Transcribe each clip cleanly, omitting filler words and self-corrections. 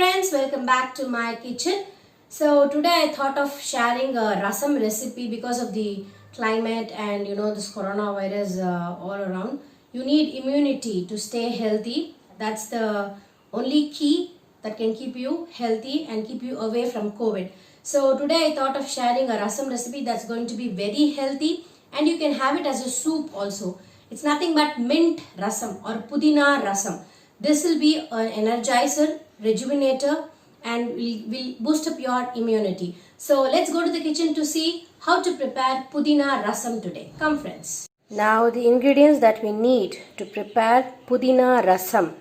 friends, welcome back to my kitchen. So today I thought of sharing a rasam recipe because of the climate and this coronavirus all around. You need immunity to stay healthy. That's the only key that can keep you healthy and keep you away from COVID. So today I thought of sharing a rasam recipe that's going to be very healthy and you can have it as a soup also. It's nothing but mint rasam or pudina rasam. This will be an energizer, rejuvenator and will boost up your immunity. So let's go to the kitchen to see how to prepare pudina rasam today. Come friends. Now the ingredients that we need to prepare pudina rasam,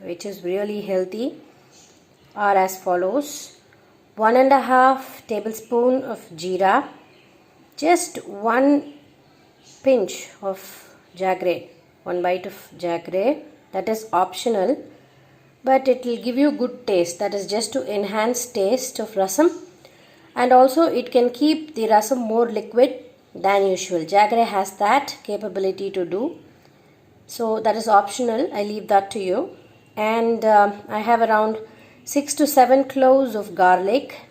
which is really healthy, are as follows. 1.5 tablespoon of jeera, just 1 pinch of jaggery, 1 bite of jaggery. That is optional, but it will give you good taste. That is just to enhance taste of rasam, and also it can keep the rasam more liquid than usual. Jaggery has that capability to do, so that is optional. I leave that to you. And I have around 6 to 7 cloves of garlic,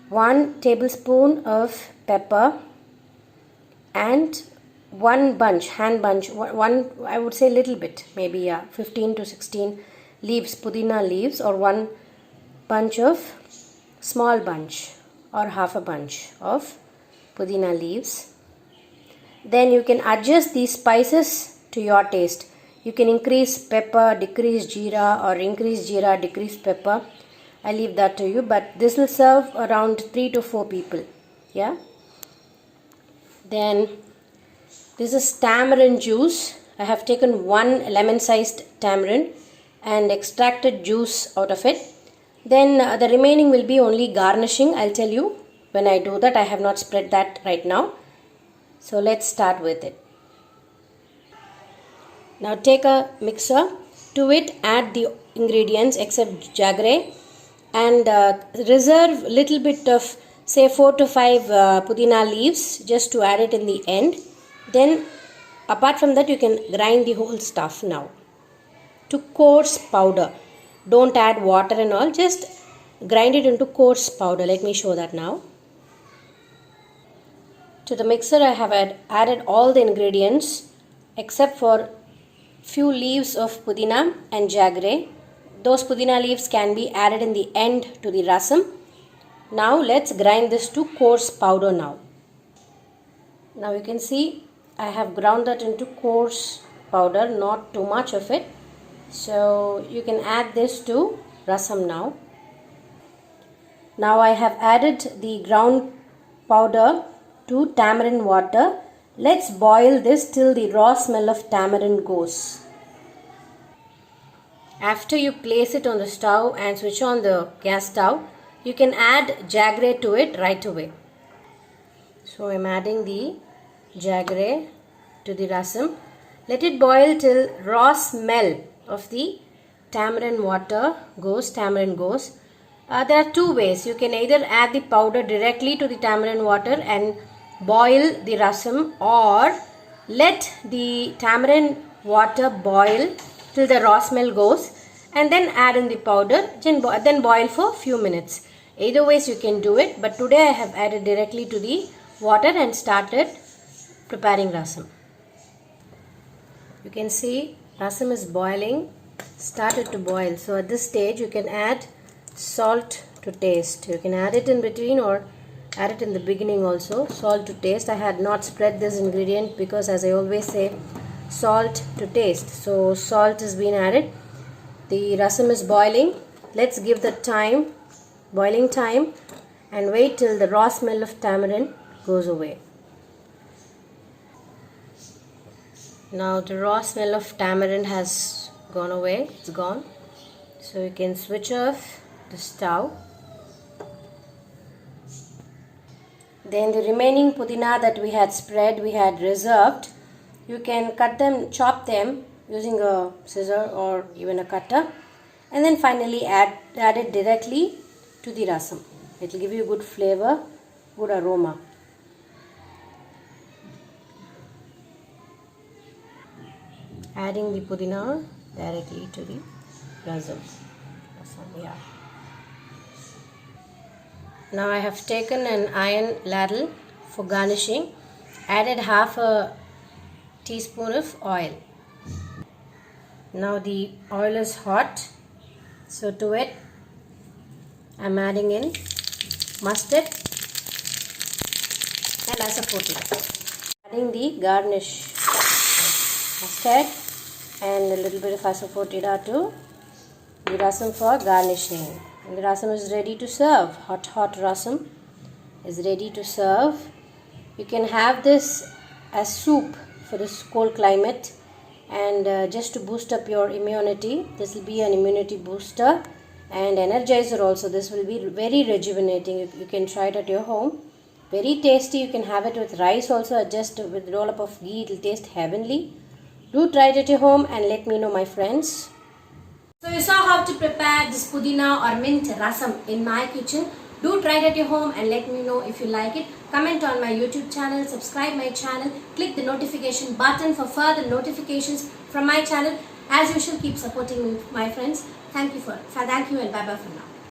1 tablespoon of pepper, and one bunch, hand bunch, one I would say little bit, maybe 15 to 16 leaves, pudina leaves, or one bunch of small bunch or half a bunch of pudina leaves. Then you can adjust these spices to your taste. You can increase pepper, decrease jeera, or increase jeera, decrease pepper. I leave that to you, but this will serve around 3 to 4 people. Yeah. Then this is tamarind juice. I have taken 1 lemon-sized tamarind and extracted juice out of it. Then the remaining will be only garnishing. I'll tell you when I do that. I have not spread that right now. So let's start with it. Now take a mixer. To it add the ingredients except jaggery and reserve little bit of say 4 to 5 pudina leaves just to add it in the end. Then apart from that you can grind the whole stuff now to coarse powder. Don't add water and all, just grind it into coarse powder. Let me show that now. To the mixer I have added all the ingredients except for few leaves of pudina and jaggery. Those pudina leaves can be added in the end to the rasam. Now let's grind this to coarse powder now. Now you can see I have ground that into coarse powder, not too much of it. So you can add this to rasam now. Now I have added the ground powder to tamarind water. Let's boil this till the raw smell of tamarind goes. After you place it on the stove and switch on the gas stove, you can add jaggery to it right away. So I am adding the jaggery to the rasam. Let it boil till raw smell of the tamarind goes. There are two ways. You can either add the powder directly to the tamarind water and boil the rasam, or let the tamarind water boil till the raw smell goes and then add in the powder, then boil for few minutes. Either ways you can do it, but today I have added directly to the water and started preparing rasam. You can see rasam is boiling, started to boil. So at this stage you can add salt to taste. You can add it in between or add it in the beginning also. Salt to taste. I had not spread this ingredient because, as I always say, salt to taste. So salt has been added. The rasam is boiling. Let's give the boiling time, and wait till the raw smell of tamarind goes away. Now the raw smell of tamarind has gone away. It's gone. So you can switch off the stove. Then the remaining pudina that we had spread, we had reserved. You can chop them using a scissor or even a cutter, and then finally add it directly to the rasam. It will give you good flavor, good aroma. Adding the pudina directly to the rasam. Yeah. Now I have taken an iron ladle for garnishing. Added half a teaspoon of oil. Now the oil is hot, so to it I'm adding in mustard and asafoetida. Adding the garnish mustard and a little bit of asafoetida to the rasam for garnishing. And the rasam is ready to serve. Hot rasam is ready to serve. You can have this as soup for this cold climate, and just to boost up your immunity. This will be an immunity booster and energizer also. This will be very rejuvenating. You can try it at your home. Very tasty. You can have it with rice also, just with roll up of ghee. It will taste heavenly. Do try it at your home and let me know, my friends. So you saw how to prepare this pudina or mint rasam in my kitchen. Do try it at your home and let me know if you like it. Comment on my YouTube channel, subscribe my channel, click the notification button for further notifications from my channel. As usual, keep supporting me, my friends. Thank you and bye bye for now.